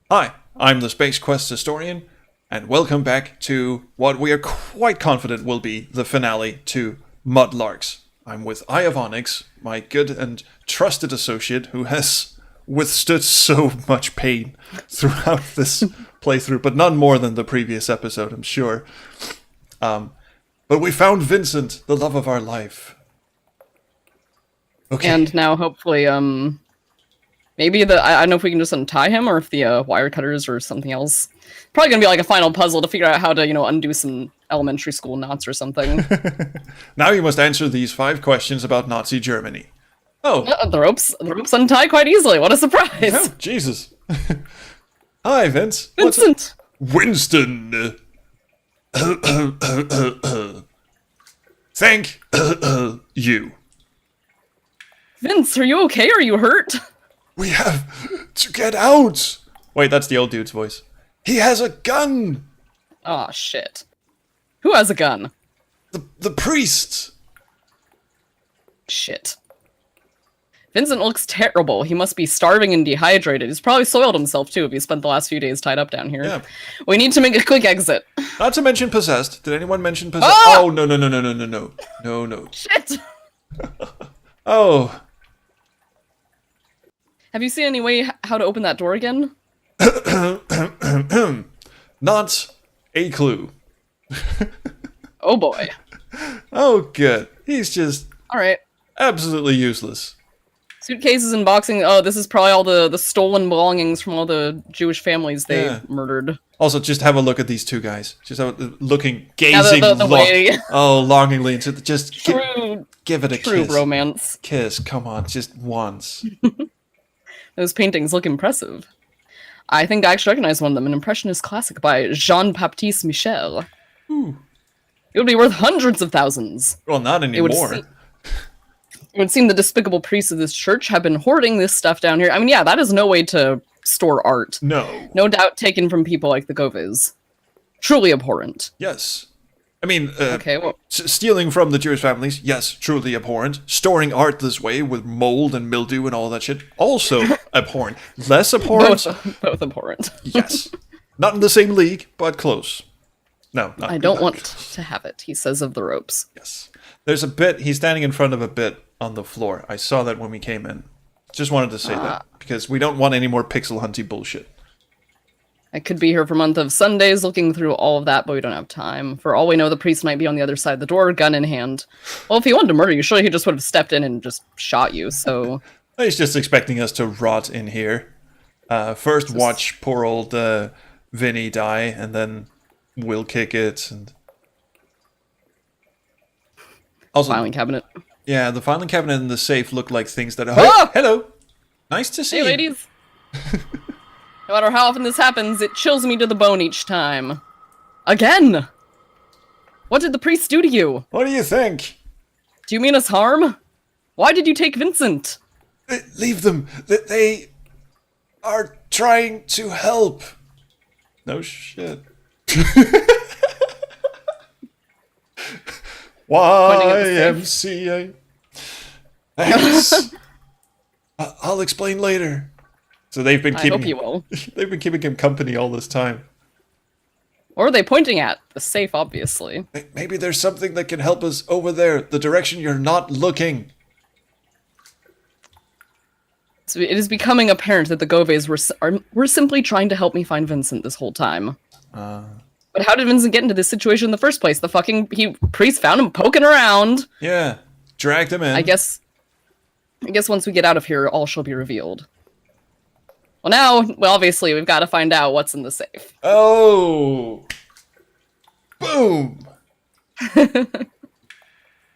Hi, I'm the Space Quest historian, and welcome back to what we are quite confident will be the finale to Mudlarks. I'm with Iovonix, my good and trusted associate who has withstood so much pain throughout this playthrough, but none more than the previous episode, I'm sure. But we found Vincent, the love of our life. Okay. And now, hopefully, maybe I don't know if we can just untie him or if the wire cutters or something else. Probably gonna be like a final puzzle to figure out how to, undo some elementary school knots or something. Now you must answer these 5 questions about Nazi Germany. Oh. The ropes untie quite easily. What a surprise! Oh, Jesus. Hi, Vince. Vincent! Winston. Thank you. Vince, are you okay? Are you hurt? We have to get out. Wait, that's the old dude's voice. He has a gun. Aw, shit. Who has a gun? The priest. Shit. Vincent looks terrible. He must be starving and dehydrated. He's probably soiled himself, too, if he spent the last few days tied up down here. Yeah. We need to make a quick exit. Not to mention possessed. Did anyone mention possessed? Ah! Oh, no. No. Shit! Oh. Have you seen any way how to open that door again? Not a clue. Oh boy. Oh, good. He's just Alright. absolutely useless. Suitcases and boxing. Oh, this is probably all the stolen belongings from all the Jewish families they murdered. Also, just have a look at these two guys. Just gazing, the way. longingly into give it a True kiss. romance. Kiss, come on, just once. Those paintings look impressive. I think I actually recognize one of them, an Impressionist classic by Jean-Baptiste Michel. Ooh. It would be worth hundreds of thousands. Well, not anymore. It would seem the despicable priests of this church have been hoarding this stuff down here. I mean, yeah, that is no way to store art. No. No doubt taken from people like the Goves. Truly abhorrent. Yes. I mean, Okay, well, stealing from the Jewish families, yes, truly abhorrent. Storing art this way with mold and mildew and all that shit, also abhorrent. Less abhorrent? both abhorrent. Yes. Not in the same league, but close. No, not I don't not want close. to have it, he says of the ropes. Yes. There's a bit, he's standing in front of a bit on the floor. I saw that when we came in. Just wanted to say that, because we don't want any more pixel hunty bullshit. I could be here for a month of Sundays looking through all of that, but we don't have time. For all we know, the priest might be on the other side of the door, gun in hand. Well, if he wanted to murder you, surely he just would have stepped in and just shot you, so... He's just expecting us to rot in here. First watch poor old Vinny die, and then we'll kick it. And also, Filing cabinet. yeah, the filing cabinet and the safe look like things that... Ah! Hello! Nice to see Hey, you. ladies! No matter how often this happens, it chills me to the bone each time. Again! What did the priest do to you? What do you think? Do you mean us harm? Why did you take Vincent? Leave them. They are trying to help. No shit. YMCA. Thanks. I'll explain later. So they've been I keeping. hope you will. They've been keeping him company all this time. Or are they pointing at? The safe, obviously. Maybe there's something that can help us over there, the direction you're not looking. So it is becoming apparent that the Goves were simply trying to help me find Vincent this whole time. But how did Vincent get into this situation in the first place? The fucking priest found him poking around. Yeah, dragged him in. I guess once we get out of here, all shall be revealed. Well, now, obviously, we've got to find out what's in the safe. Oh! Boom!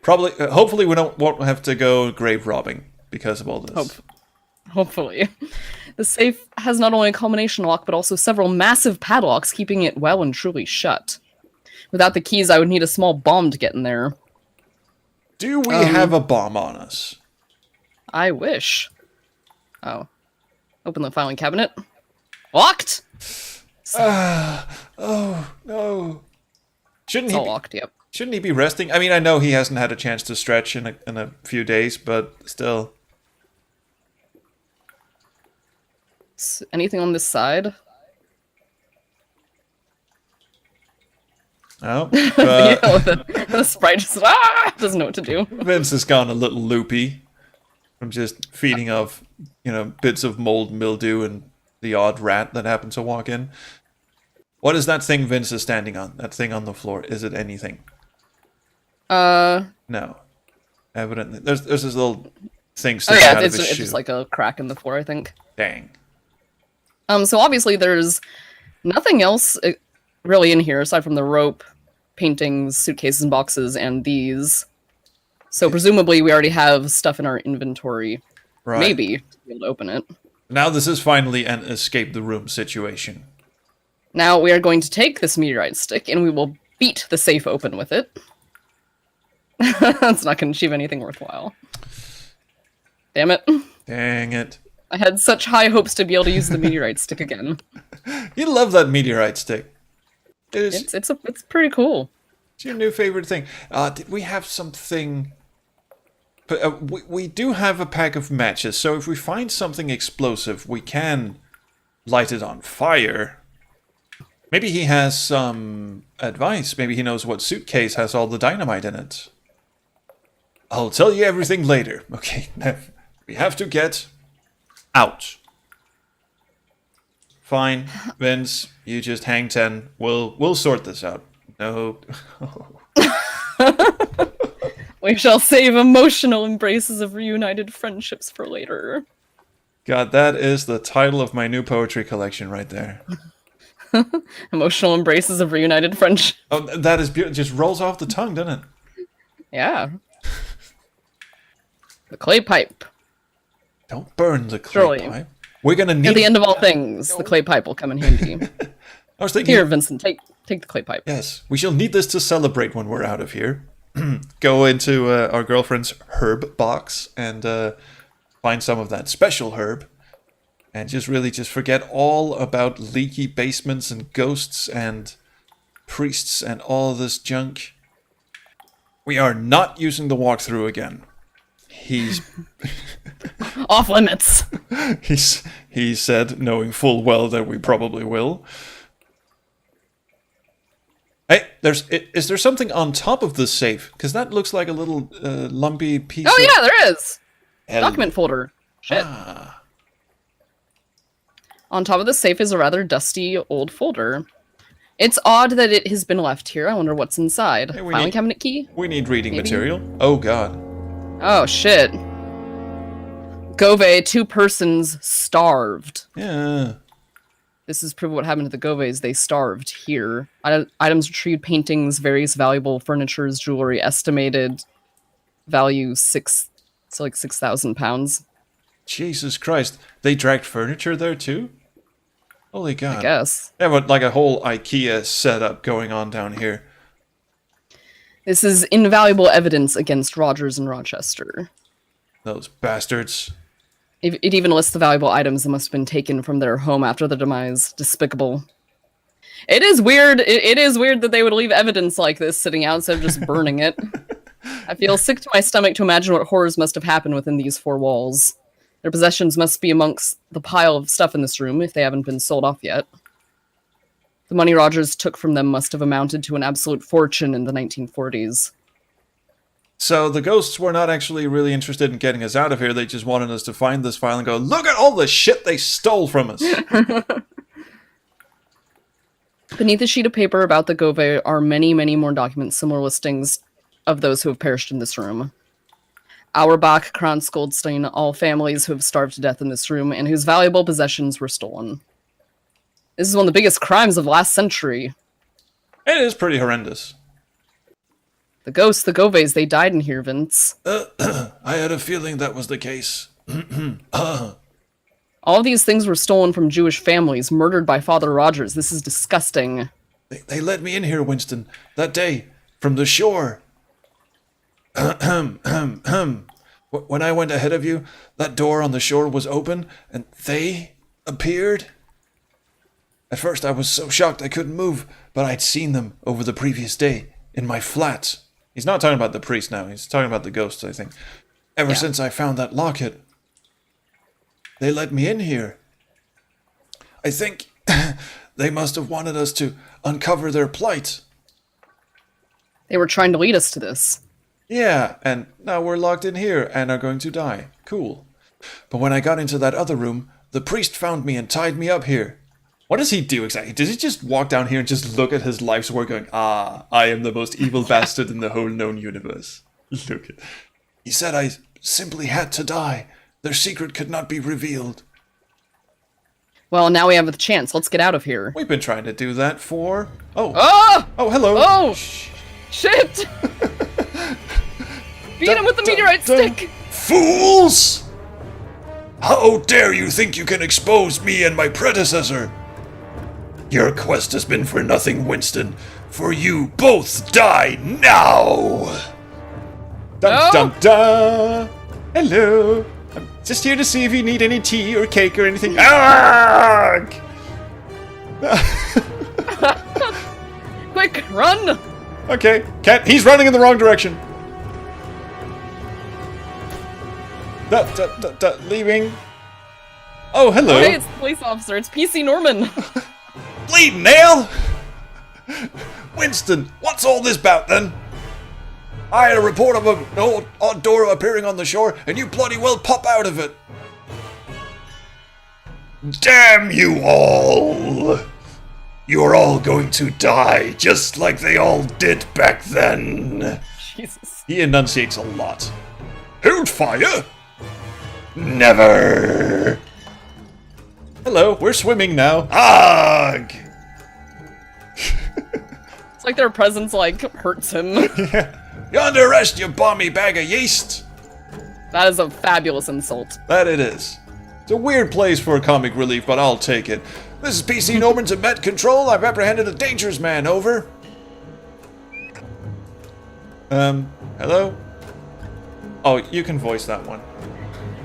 Probably, hopefully we won't have to go grave robbing because of all this. Hopefully. The safe has not only a combination lock, but also several massive padlocks, keeping it well and truly shut. Without the keys, I would need a small bomb to get in there. Do we have a bomb on us? I wish. Oh. Open the filing cabinet. Locked! Oh, no. It's all locked, yep. Shouldn't he be resting? I mean, I know he hasn't had a chance to stretch in a few days, but still. Anything on this side? Oh, the sprite just doesn't know what to do. Vince has gone a little loopy from just feeding off, bits of mold, mildew, and the odd rat that happens to walk in. What is that thing Vince is standing on? That thing on the floor? Is it anything? No. Evidently, there's this little thing sticking out of his shoe. It's just like a crack in the floor, I think. Dang. So obviously there's nothing else really in here aside from the rope, paintings, suitcases, and boxes, and these. So presumably we already have stuff in our inventory. Right. Maybe to be able to open it. Now this is finally an escape the room situation. Now we are going to take this meteorite stick and we will beat the safe open with it. That's not going to achieve anything worthwhile. Damn it. Dang it. I had such high hopes to be able to use the meteorite stick again. You love that meteorite stick. It's pretty cool. It's your new favorite thing. Did we have something... we do have a pack of matches, so if we find something explosive, we can light it on fire. Maybe he has some advice. Maybe he knows what suitcase has all the dynamite in it. I'll tell you everything later. Okay, we have to get out. Fine, Vince, you just hang 10. We'll sort this out. No. We shall save emotional embraces of reunited friendships for later. God, that is the title of my new poetry collection right there. Emotional embraces of reunited friendship. Oh, that is beautiful. Just rolls off the tongue, doesn't it? Yeah. The clay pipe. Don't burn the clay pipe. We're gonna need. At the end of all things, the clay pipe will come in handy. I was thinking. Here, Vincent, take the clay pipe. Yes, we shall need this to celebrate when we're out of here. Go into our girlfriend's herb box and find some of that special herb. And just forget all about leaky basements and ghosts and priests and all this junk. We are not using the walkthrough again. He's off limits. He said, knowing full well that we probably will. Hey, is there something on top of the safe? Because that looks like a little lumpy piece. Oh yeah, there is. Document folder. Shit. On top of the safe is a rather dusty old folder. It's odd that it has been left here. I wonder what's inside. Hey, Filing cabinet key? We need reading material. Oh, God. Oh, shit. Gove, 2 persons starved. Yeah. This is proof of what happened to the Goves. They starved here. Items retrieved, paintings, various valuable furnitures, jewelry, estimated value like 6,000 pounds. Jesus Christ. They dragged furniture there, too? Holy God. I guess. Yeah, but like a whole IKEA setup going on down here. This is invaluable evidence against Rogers and Rochester. Those bastards. It even lists the valuable items that must have been taken from their home after the demise. Despicable. It is weird. It is weird that they would leave evidence like this sitting out instead of just burning it. I feel sick to my stomach to imagine what horrors must have happened within these 4 walls. Their possessions must be amongst the pile of stuff in this room, if they haven't been sold off yet. The money Rogers took from them must have amounted to an absolute fortune in the 1940s. So the ghosts were not actually really interested in getting us out of here. They just wanted us to find this file and go, look at all the shit they stole from us. Beneath a sheet of paper about the Gove are many, many more documents, similar listings of those who have perished in this room. Auerbach, Kranz, Goldstein, all families who have starved to death in this room and whose valuable possessions were stolen. This is one of the biggest crimes of last century. It is pretty horrendous. The ghosts, the Goves, they died in here, Vince. I had a feeling that was the case. All of these things were stolen from Jewish families, murdered by Father Rogers. This is disgusting. They let me in here, Winston, that day, from the shore. When I went ahead of you, that door on the shore was open, and they appeared. At first I was so shocked I couldn't move, but I'd seen them over the previous day, in my flat. He's not talking about the priest now, he's talking about the ghosts, I think. Ever since I found that locket, they let me in here. I think they must have wanted us to uncover their plight. They were trying to lead us to this. Yeah, and now we're locked in here and are going to die. Cool. But when I got into that other room, the priest found me and tied me up here. What does he do exactly? Does he just walk down here and just look at his life's work going, I am the most evil bastard in the whole known universe? Look at... He said I simply had to die. Their secret could not be revealed. Well, now we have a chance. Let's get out of here. We've been trying to do that for... Oh, hello. Oh! Shit! Beat him with the meteorite stick! Fools! How dare you think you can expose me and my predecessor? Your quest has been for nothing, Winston. For you both die now! Dun dun dun! Hello! I'm just here to see if you need any tea or cake or anything. Arrgh! Quick, run! Okay, he's running in the wrong direction. Leaving. Oh, hello. Oh, hey, it's the police officer. It's PC Norman. Bleeding nail! Winston, what's all this about then? I had a report of an odd door appearing on the shore, and you bloody well pop out of it. Damn you all! You're all going to die, just like they all did back then. Jesus. He enunciates a lot. Hold fire! Never! Hello, we're swimming now. Ugh! It's like their presence, hurts him. Yeah. You're under arrest, you balmy bag of yeast! That is a fabulous insult. That it is. It's a weird place for a comic relief, but I'll take it. This is PC Norman to Met Control. I've apprehended a dangerous man, over. Hello? Oh, you can voice that one.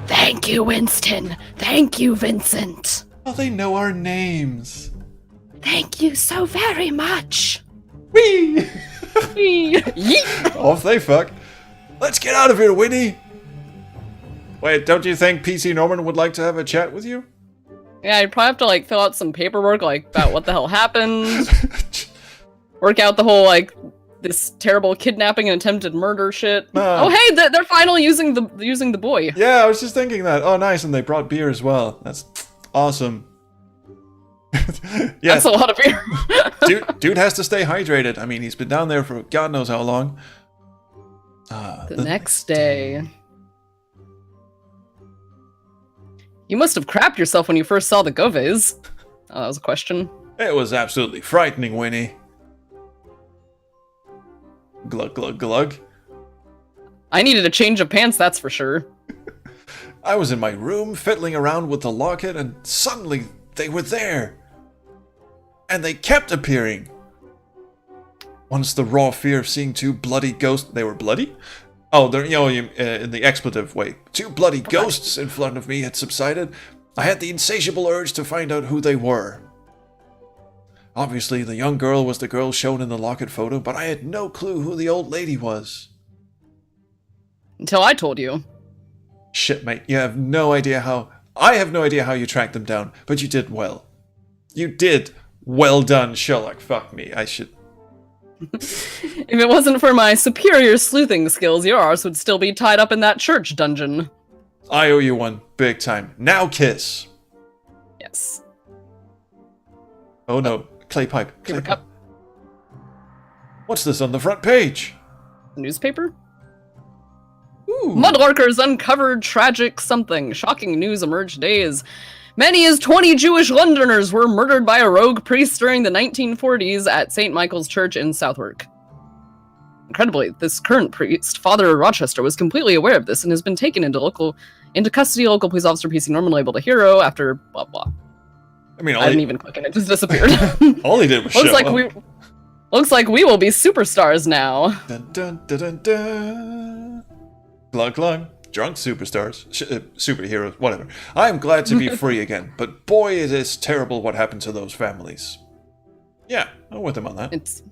Thank you, Winston. Thank you, Vincent. Oh, they know our names. Thank you so very much. Whee! Yeet. Off they fuck. Let's get out of here, Winnie. Wait, don't you think PC Norman would like to have a chat with you? Yeah, I'd probably have to fill out some paperwork about what the hell happened. Work out the whole this terrible kidnapping and attempted murder shit. Oh hey, they're finally using the boy. Yeah, I was just thinking that. Oh nice, and they brought beer as well. That's awesome. Yeah. That's a lot of beer. dude has to stay hydrated. I mean, he's been down there for God knows how long. The next day. You must have crapped yourself when you first saw the Goves. Oh, that was a question. It was absolutely frightening, Winnie. Glug, glug, glug. I needed a change of pants, that's for sure. I was in my room fiddling around with the locket, and suddenly they were there. And they kept appearing. Once the raw fear of seeing two bloody ghosts... They were bloody? Oh, they're, in the expletive way. Two bloody ghosts in front of me had subsided. I had the insatiable urge to find out who they were. Obviously, the young girl was the girl shown in the locket photo, but I had no clue who the old lady was. Until I told you. Shit, mate, you have no idea how... I have no idea how you tracked them down, but you did well. You did. Well done, Sherlock. Fuck me, I should... If it wasn't for my superior sleuthing skills, yours would still be tied up in that church dungeon. I owe you one, big time. Now kiss. Yes. Oh no, clay pipe. Paper cup. What's this on the front page? Newspaper? Ooh. Mudlarkers uncovered tragic something. Shocking news emerged today as many as 20 Jewish Londoners were murdered by a rogue priest during the 1940s at St. Michael's Church in Southwark. Incredibly, this current priest, Father Rochester, was completely aware of this and has been taken into custody. Local police officer PC Norman labeled a hero after blah blah. I mean, I didn't even click and it just disappeared. all he did was looks show like up. Looks like we will be superstars now. Dun, dun, dun, dun, dun. Glug glug. Drunk superstars. Superheroes. Whatever. I'm glad to be free again, but boy, it is terrible what happened to those families. Yeah, I'm with him on that. It's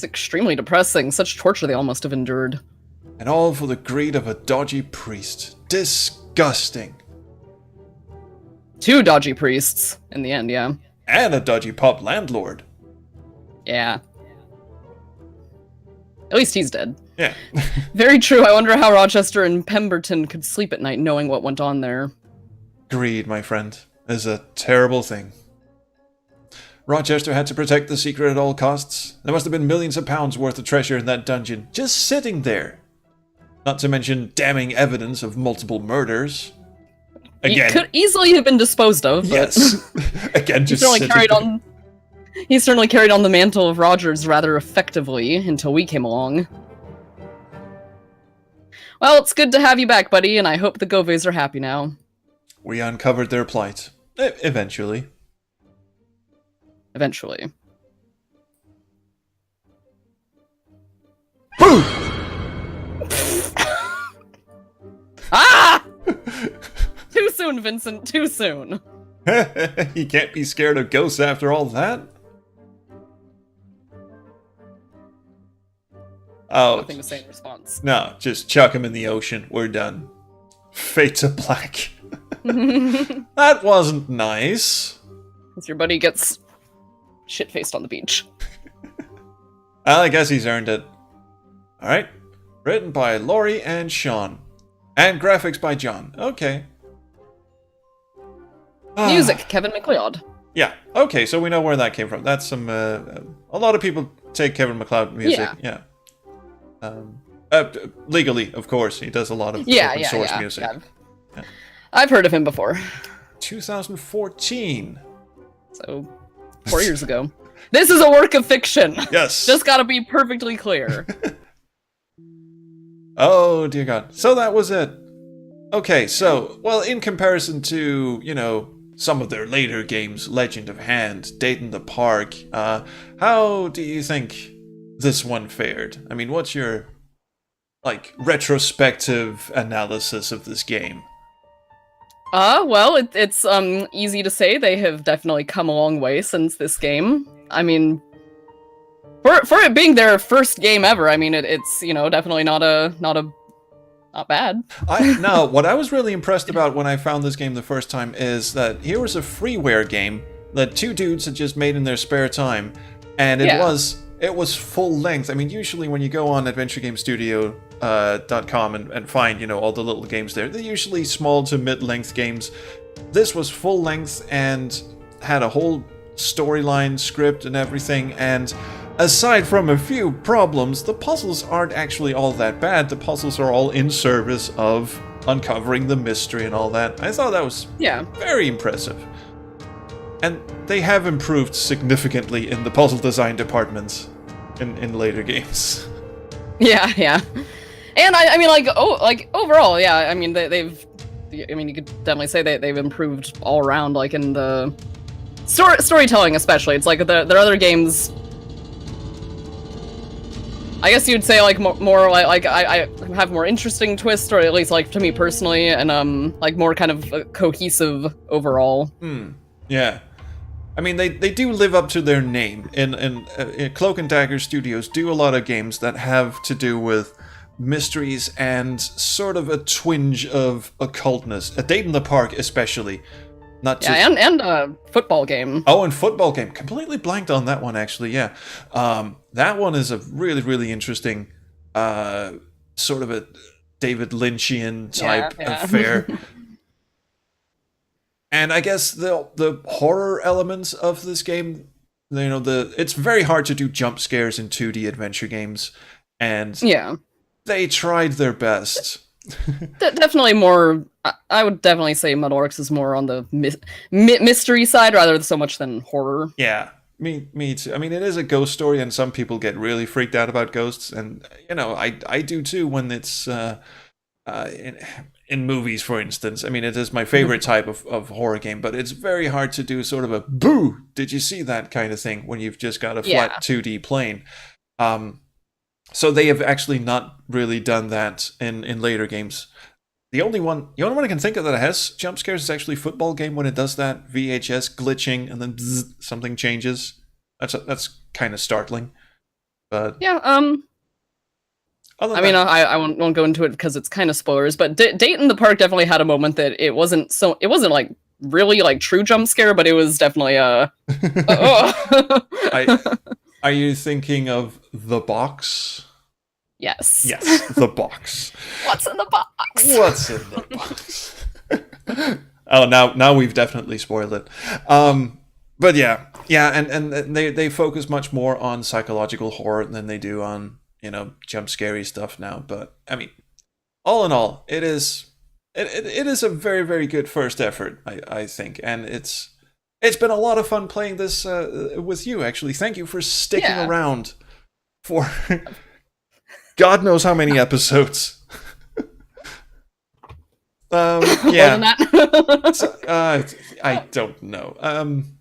extremely depressing. Such torture they all must have endured. And all for the greed of a dodgy priest. Disgusting. 2 dodgy priests in the end, yeah. And a dodgy pub landlord. Yeah. At least he's dead. Yeah. Very true. I wonder how Rochester and Pemberton could sleep at night knowing what went on there. Greed, my friend, is a terrible thing. Rochester had to protect the secret at all costs. There must have been millions of pounds worth of treasure in that dungeon, just sitting there. Not to mention damning evidence of multiple murders. Again, He could easily have been disposed of. But yes. Again, just he certainly carried on the mantle of Rogers rather effectively until we came along. Well, it's good to have you back, buddy, and I hope the Goves are happy now. We uncovered their plight. Eventually. Eventually. Boom! Ah! Too soon, Vincent, too soon. You can't be scared of ghosts after all that. Oh. Nothing to say in response. No, just chuck him in the ocean. We're done. Fade to black. That wasn't nice. As your buddy gets shit-faced on the beach. Well, I guess he's earned it. Alright. Written by Laurie and Sean. And graphics by John. Okay. Music, Kevin MacLeod. Yeah. Okay, so we know where that came from. That's some... a lot of people take Kevin MacLeod music. Yeah. Legally, of course. He does a lot of open source music. Yeah. I've heard of him before. 2014. So, 4 years ago. This is a work of fiction. Yes. Just gotta be perfectly clear. Oh, dear God. So that was it. Okay, so, well, in comparison to, you know, some of their later games, Legend of Hand, Date in the Park, how do you think this one fared? I mean, what's your, like, retrospective analysis of this game? Well, it's easy to say they have definitely come a long way since this game. I mean, for it being their first game ever, I mean, it's, you know, definitely not bad. No, what I was really impressed about when I found this game the first time is that here was a freeware game that two dudes had just made in their spare time, and it was full length. I mean, usually when you go on AdventureGameStudio.com and find, you know, all the little games there, they're usually small to mid-length games. This was full length and had a whole storyline, script, and everything, and aside from a few problems, the puzzles aren't actually all that bad. The puzzles are all in service of uncovering the mystery and all that. I thought that was very impressive. And they have improved significantly in the puzzle design departments in later games. Yeah. And I mean, like overall, yeah. I mean, they've. I mean, you could definitely say they've improved all around, like in the storytelling, especially. It's like their other games. I guess you'd say like more like I have more interesting twists, or at least like to me personally, and like more kind of cohesive overall. Yeah. I mean, they do live up to their name. In Cloak and Dagger Studios do a lot of games that have to do with mysteries and sort of a twinge of occultness. A Date in the Park, especially. Not just... Yeah, and a football game. Oh, and football game. Completely blanked on that one, actually, yeah. That one is a really, really interesting sort of a David Lynchian type affair. And I guess the horror elements of this game, you know, it's very hard to do jump scares in 2D adventure games, and they tried their best. Definitely more. I would definitely say Mudlarks is more on the mystery side rather so much than horror. Yeah, me too. I mean, it is a ghost story, and some people get really freaked out about ghosts, and you know, I do too when it's in movies, for instance. I mean, it is my favorite type of horror game, but it's very hard to do sort of a boo, did you see that kind of thing when you've just got a flat 2D plane. So they have actually not really done that in later games. The only one I can think of that has jump scares is actually Football Game, when it does that VHS glitching and then bzz, something changes. That's kind of startling. But yeah, I mean, I won't go into it because it's kind of spoilers, but Date in the Park definitely had a moment that it wasn't like really like true jump scare, but it was definitely Are you thinking of The Box? Yes. Yes, the box. What's in the box? What's in the box? Oh, now we've definitely spoiled it. But yeah, and they focus much more on psychological horror than they do on, jump scary stuff now. But I mean, all in all, it is a very, very good first effort, I think, and it's been a lot of fun playing this with you. Actually, thank you for sticking around for God knows how many episodes. Yeah. So, I don't know. I'm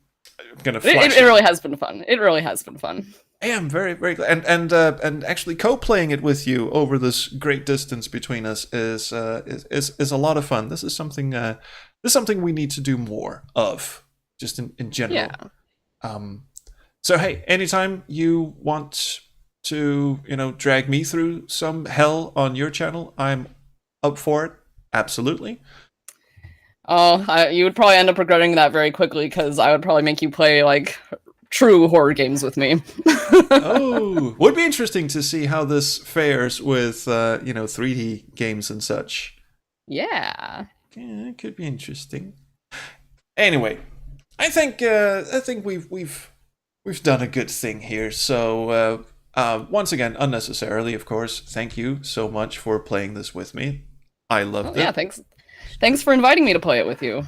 gonna flash it really has been fun. It really has been fun. I am very, very glad, and actually co-playing it with you over this great distance between us is a lot of fun. This is something we need to do more of, just in general. Yeah. So hey, anytime you want to drag me through some hell on your channel, I'm up for it. Absolutely. Oh, you would probably end up regretting that very quickly, because I would probably make you play like true horror games with me. Oh, would be interesting to see how this fares with 3D games and such. Yeah. Yeah, it could be interesting. Anyway, I think we've done a good thing here. So once again, unnecessarily, of course, thank you so much for playing this with me. I loved it. Yeah, thanks for inviting me to play it with you.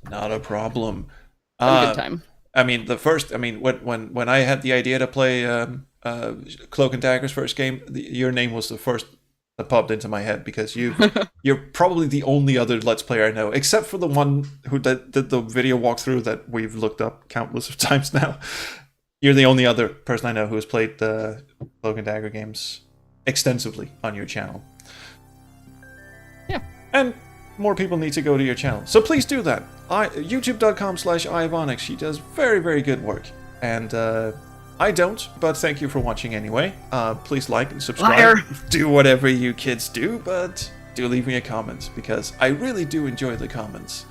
Not a problem. Had a good time. I mean, when I had the idea to play Cloak and Dagger's first game, your name was the first that popped into my head, because you're probably the only other Let's Player I know, except for the one who did the video walkthrough that we've looked up countless of times now. You're the only other person I know who has played the Cloak and Dagger games extensively on your channel. Yeah. And more people need to go to your channel, so please do that. youtube.com/iavonix. She does very, very good work, and I don't, but thank you for watching anyway. Please like and subscribe. Liar. Do whatever you kids do, but do leave me a comment, because I really do enjoy the comments.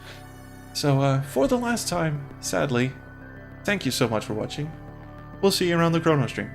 So for the last time, sadly, thank you so much for watching. We'll see you around the Chrono Stream.